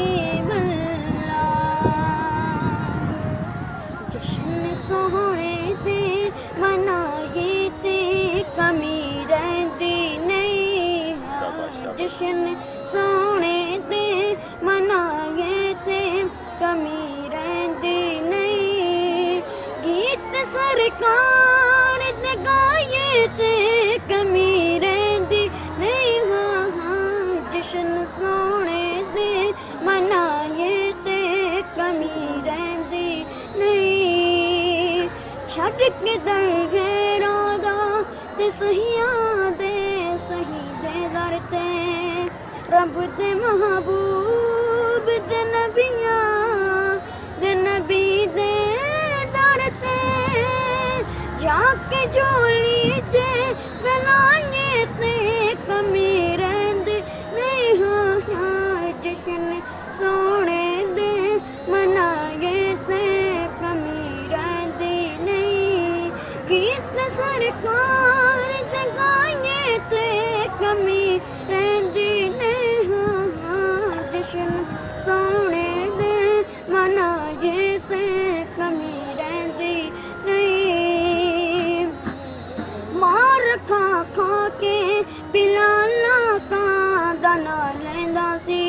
हबीबल्ला जश्न सोहणे ते मनाए ते कमी रहिंदी नहीं जश्न सोहणे ते मनाए ते कमी रहिंदी नहीं गीत सरकार दे गाए ते कमी रहिंदी नहीं जश्न सोहणे ते मनाए ते कमी रहिंदी नहीं छड़ के दरगेरां दा ते सहियां दे सही दे दर ते रब दे महबूब दे नबियां दे नबी दे दर ते जाके झोली च फैलाए ते कमी रहिंदी नहीं जश्न सोहणे दे मनाए ते कमी रहिंदी नहीं गीत सरकार दे गाए ते कमी रहिंदी नहीं जश्न सोहणे दे मनाए ते कमी रहिंदी नहीं मार खा खा के पिलाला का दाना लैंदा सी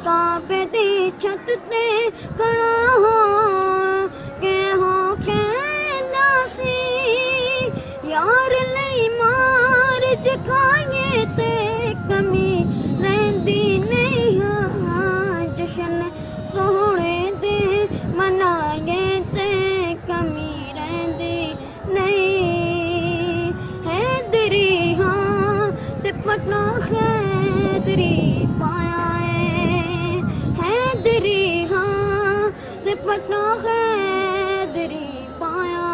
काबे दी छत ते खड़ा हो कहंदा सी यार लई मार जखाए ते कमी रहिंदी नहीं जश्न सोहणे दे मनाए ते कमी रहिंदी नहीं हैदरी हाँ ते पटना हैदरी पाया हैदरी हाँ ते पटना हैदरी पाया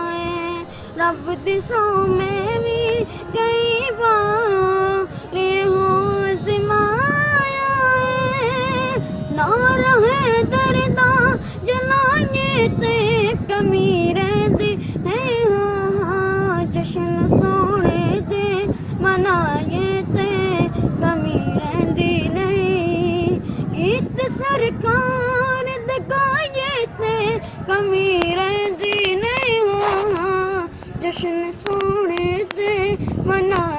रब दी सौ में भी कई बार हो जिमाया ना रहे दर्दा जलाए ते कमी रहिंदी नहीं जश्न सोहणे दे मनाए ते कमी रहिंदी नहीं गीत सरकार दे गाए ते कमी रहिंदी नहीं जश्न सोहणे दे मनाए